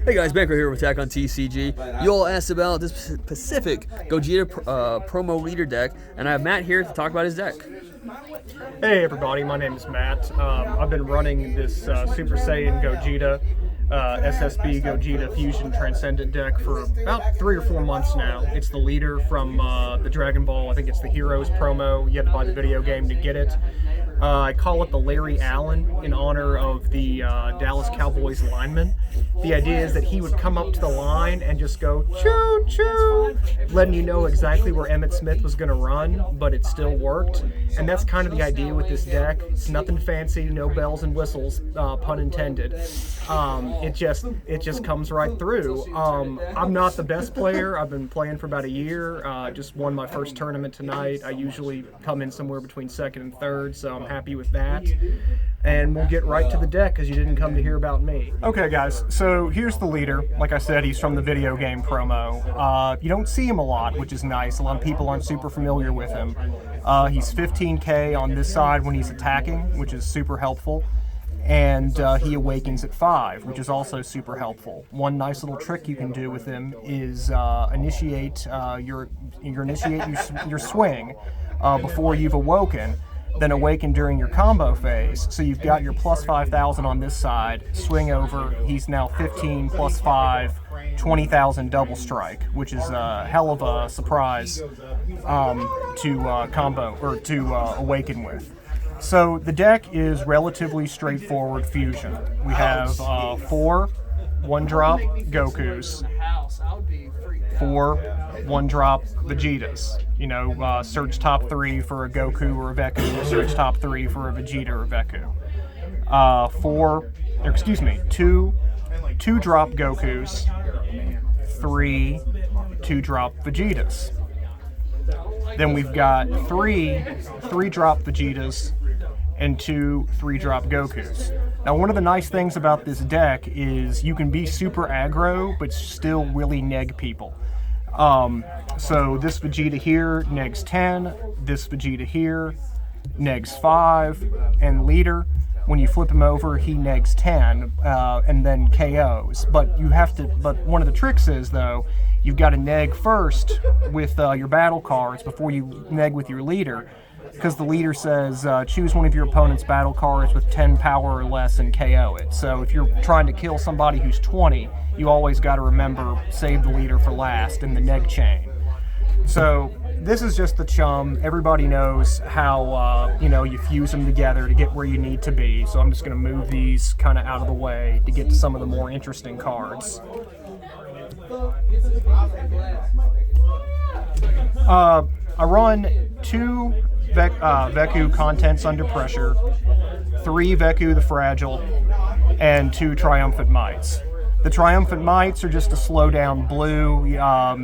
Hey guys, back right here with Attack on TCG. You all asked about this specific Gogeta promo leader deck, and I have Matt here to talk about his deck. Hey everybody, my name is Matt. I've been running this Super Saiyan Gogeta, SSB Gogeta Fusion Transcendent deck for about 3 or 4 months now. It's the leader from the Dragon Ball, I think it's the Heroes promo. You have to buy the video game to get it. I call it the Larry Allen in honor of the Dallas Cowboys lineman. The idea is that he would come up to the line and just go choo choo, letting you know exactly where Emmitt Smith was going to run, but it still worked. And that's kind of the idea with this deck. It's nothing fancy, no bells and whistles, pun intended. It just comes right through. I'm not the best player. I've been playing for about a year. Just won my first tournament tonight. I usually come in somewhere between second and third, so I'm happy with that. And we'll get right to the deck because you didn't come to hear about me. Okay, guys, so here's the leader. Like I said, he's from the video game promo. You don't see him a lot, which is nice. A lot of people aren't super familiar with him. He's 15k on this side when he's attacking, which is super helpful. And he awakens at 5, which is also super helpful. One nice little trick you can do with him is initiate your swing before you've awoken, then awaken during your combo phase. So you've got your plus 5,000 on this side, swing over, he's now 15 plus 5, 20,000 double strike, which is a hell of a surprise to combo, or to awaken with. So the deck is relatively straightforward fusion. We have 4 1-drop Gokus, 4 1-drop Vegetas. You know, search top 3 for a Goku or a Veku, search top 3 for a Vegeta or a Veku. 2 2-drop Gokus, 3 2-drop Vegetas. Then we've got 3 3-drop Vegetas and 2 3-drop Gokus. Now, one of the nice things about this deck is you can be super aggro, but still really neg people. So this Vegeta here negs 10, this Vegeta here negs 5, and leader, when you flip him over, he negs 10, and then KOs. But one of the tricks is, though, you've got to neg first with your battle cards before you neg with your leader, because the leader says choose one of your opponent's battle cards with 10 power or less and KO it. So if you're trying to kill somebody who's 20, you always got to remember save the leader for last in the neg chain. So this is just the chum. Everybody knows how you fuse them together to get where you need to be. So I'm just going to move these kind of out of the way to get to some of the more interesting cards. I run 2 Veku Contents Under Pressure, 3 Veku the Fragile, and 2 Triumphant Mites. The Triumphant Mites are just to slow down blue.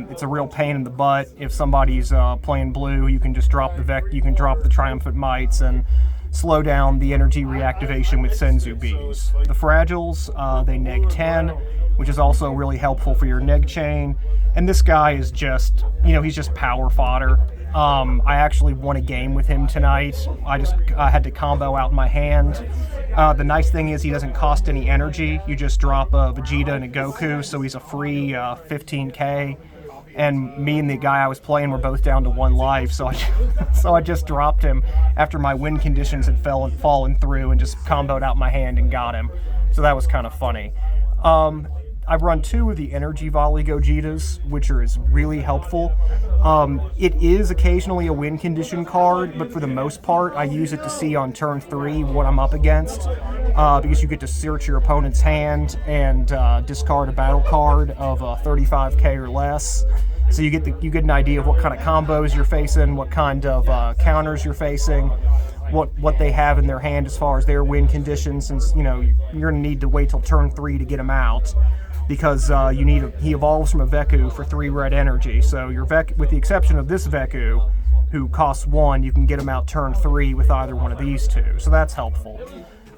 It's a real pain in the butt. If somebody's playing blue, you can just drop the Triumphant Mites and slow down the energy reactivation with Senzu Bees. The Fragiles, they neg 10, which is also really helpful for your neg chain. And this guy is just, he's just power fodder. I actually won a game with him tonight. I had to combo out my hand. The nice thing is he doesn't cost any energy. You just drop a Vegeta and a Goku, so he's a free 15k. And me and the guy I was playing were both down to 1 life, so I just dropped him after my win conditions had fallen through and just comboed out my hand and got him. So that was kind of funny. I've run 2 of the Energy Volley Gogetas, which is really helpful. It is occasionally a win condition card, but for the most part, I use it to see on turn 3 what I'm up against, because you get to search your opponent's hand and discard a battle card of 35k or less. So you get an idea of what kind of combos you're facing, what kind of counters you're facing, what they have in their hand as far as their win conditions, since you're going to need to wait till turn 3 to get them out. Because he evolves from a Veku for 3 red energy. So your with the exception of this Veku, who costs 1, you can get him out turn 3 with either one of these 2. So that's helpful.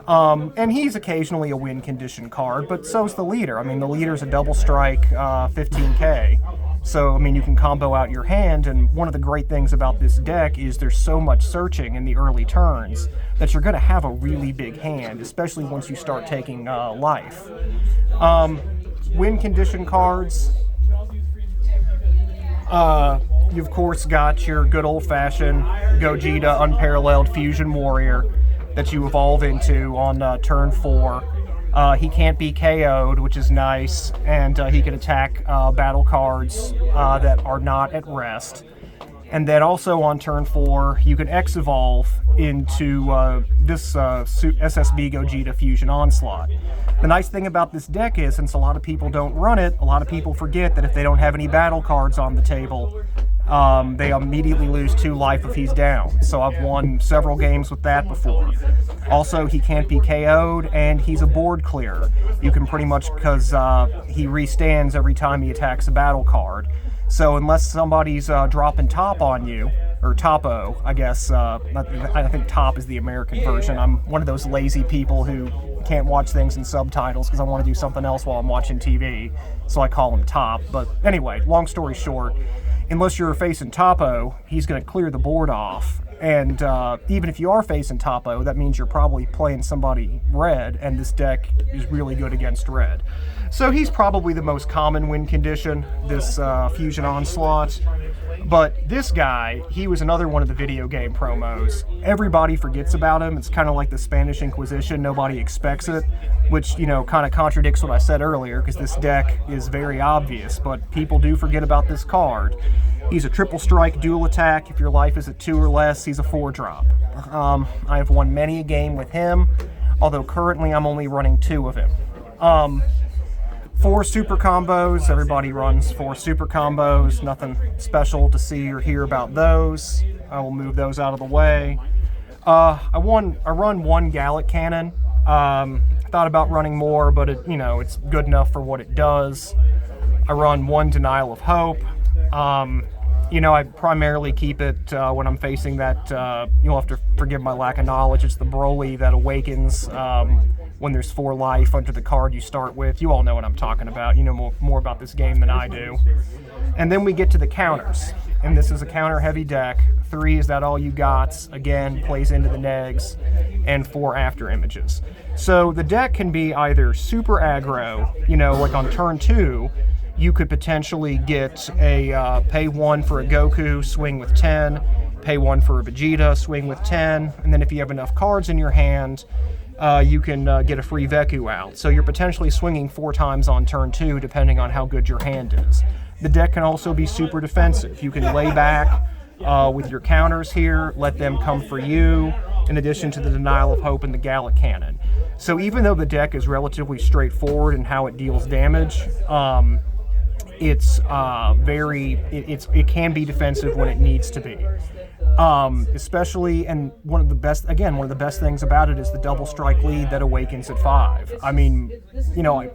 And he's occasionally a win condition card, but so's the leader. I mean, the leader's a double strike 15k. So, I mean, you can combo out your hand, and one of the great things about this deck is there's so much searching in the early turns that you're going to have a really big hand, especially once you start taking life. win condition cards. You of course got your good old-fashioned Gogeta Unparalleled Fusion Warrior that you evolve into on turn 4. He can't be KO'd, which is nice, and he can attack battle cards that are not at rest. And then also on turn 4, you can X-Evolve into this SSB Gogeta Fusion Onslaught. The nice thing about this deck is, since a lot of people don't run it, a lot of people forget that if they don't have any battle cards on the table, they immediately lose 2 life if he's down. So I've won several games with that before. Also, he can't be KO'd, and he's a board clearer. You can pretty much, because he restands every time he attacks a battle card. So unless somebody's dropping top on you, or topo, I guess, I think top is the American version. I'm one of those lazy people who can't watch things in subtitles because I want to do something else while I'm watching TV, so I call him top. But anyway, long story short, unless you're facing topo, he's going to clear the board off. And even if you are facing topo, that means you're probably playing somebody red, and this deck is really good against red. So he's probably the most common win condition, this Fusion Onslaught. But this guy, he was another one of the video game promos. Everybody forgets about him. It's kind of like the Spanish Inquisition. Nobody expects it, which, you know, kind of contradicts what I said earlier, because this deck is very obvious, but people do forget about this card. He's a triple strike dual attack. If your life is at 2 or less, he's a 4-drop. I have won many a game with him, although currently I'm only running 2 of him. 4 super combos. Everybody runs 4 super combos. Nothing special to see or hear about those. I will move those out of the way. I run 1 Gallic Cannon. Thought about running more, but it's good enough for what it does. I run 1 Denial of Hope. I primarily keep it when I'm facing that, you'll have to forgive my lack of knowledge, it's the Broly that awakens when there's 4 life under the card you start with. You all know what I'm talking about. You know more about this game than I do. And then we get to the counters. And this is a counter-heavy deck. 3 is that all you got. Again, plays into the negs. And 4 after images. So the deck can be either super aggro, like on turn 2, you could potentially get a pay 1 for a Goku, swing with 10, pay 1 for a Vegeta, swing with 10, and then if you have enough cards in your hand, you can get a free Veku out. So you're potentially swinging 4 times on turn 2, depending on how good your hand is. The deck can also be super defensive. You can lay back with your counters here, let them come for you, in addition to the Denial of Hope and the Gallic Cannon. So even though the deck is relatively straightforward in how it deals damage, it can be defensive when it needs to be. Especially, and one of the best things about it is the double strike lead that awakens at 5. I mean,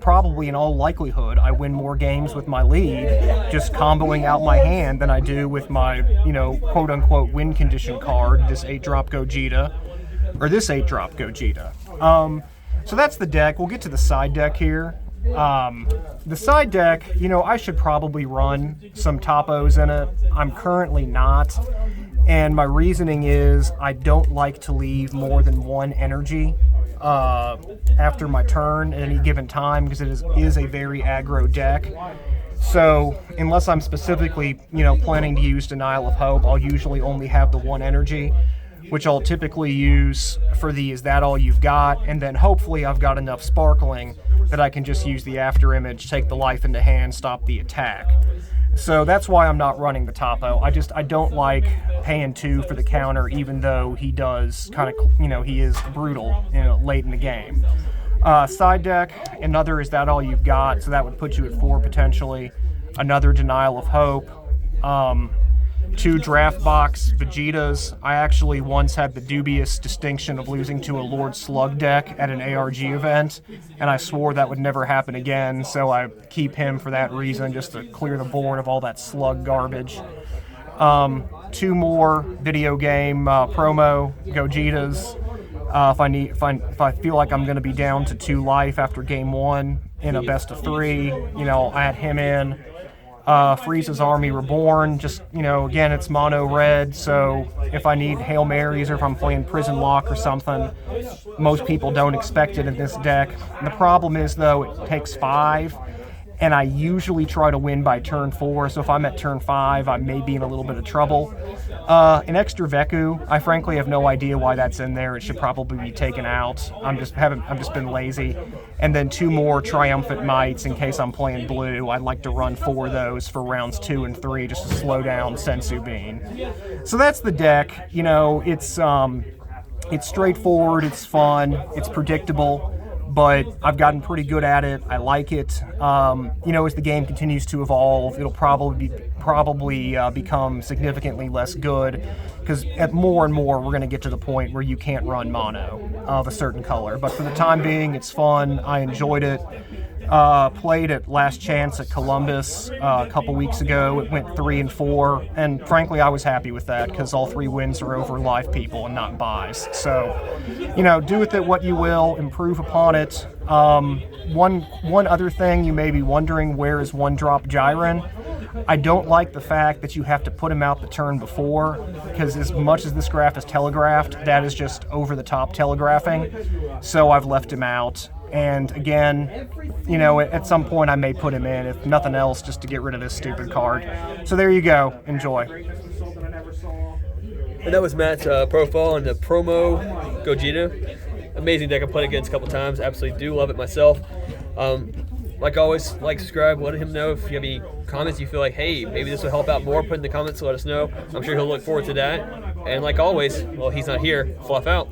probably in all likelihood, I win more games with my lead just comboing out my hand than I do with my, quote unquote win condition card, this 8-drop Gogeta, or this 8-drop Gogeta. So that's the deck. We'll get to the side deck here. The side deck, I should probably run some topos in it. I'm currently not. And my reasoning is I don't like to leave more than 1 energy after my turn at any given time, because it is a very aggro deck. So unless I'm specifically, planning to use Denial of Hope, I'll usually only have the 1 energy, which I'll typically use for the Is That All You've Got, and then hopefully I've got enough sparkling that I can just use the after image, take the life into hand, stop the attack. So that's why I'm not running the topo. I don't like paying 2 for the counter, even though he does he is brutal, late in the game. Side deck, another Is That All You've Got, so that would put you at 4 potentially. Another Denial of Hope. 2 draft box Vegetas. I actually once had the dubious distinction of losing to a Lord Slug deck at an ARG event, and I swore that would never happen again, so I keep him for that reason, just to clear the board of all that slug garbage. 2 more video game promo Gogetas. If I feel like I'm going to be down to 2 life after game 1 in a best of 3, I add him in. Frieza's Army Reborn, just, again, it's mono red, so if I need Hail Marys or if I'm playing Prison Lock or something, most people don't expect it in this deck. And the problem is, though, it takes 5, and I usually try to win by turn 4. So if I'm at turn 5, I may be in a little bit of trouble. An extra Veku, I frankly have no idea why that's in there. It should probably be taken out. I'm just been lazy. And then 2 more Triumphant Mites in case I'm playing blue. I'd like to run 4 of those for rounds 2 and 3 just to slow down Sensu Bean. So that's the deck. You know, it's straightforward, it's fun, it's predictable, but I've gotten pretty good at it. I like it. You know, as the game continues to evolve, it'll probably become significantly less good, because at more and more we're going to get to the point where you can't run mono of a certain color. But for the time being, it's fun. I enjoyed it. Played at Last Chance at Columbus a couple weeks ago. It went 3-4, and frankly, I was happy with that because all 3 wins are over live people and not buys. So, you know, do with it what you will. Improve upon it. One other thing you may be wondering: where is 1-drop Jiren? I don't like the fact that you have to put him out the turn before, because as much as this graph is telegraphed, that is just over-the-top telegraphing. So I've left him out. And again, you know, at some point I may put him in, if nothing else, just to get rid of this stupid card. So there you go. Enjoy. And that was Matt's profile on the promo Gogeta. Amazing deck. I played against a couple times. Absolutely do love it myself. Like always, like, subscribe, let him know if you have any comments you feel like, hey, maybe this will help out more. Put in the comments, let us know. I'm sure he'll look forward to that. And like always, well, he's not here. Fluff out.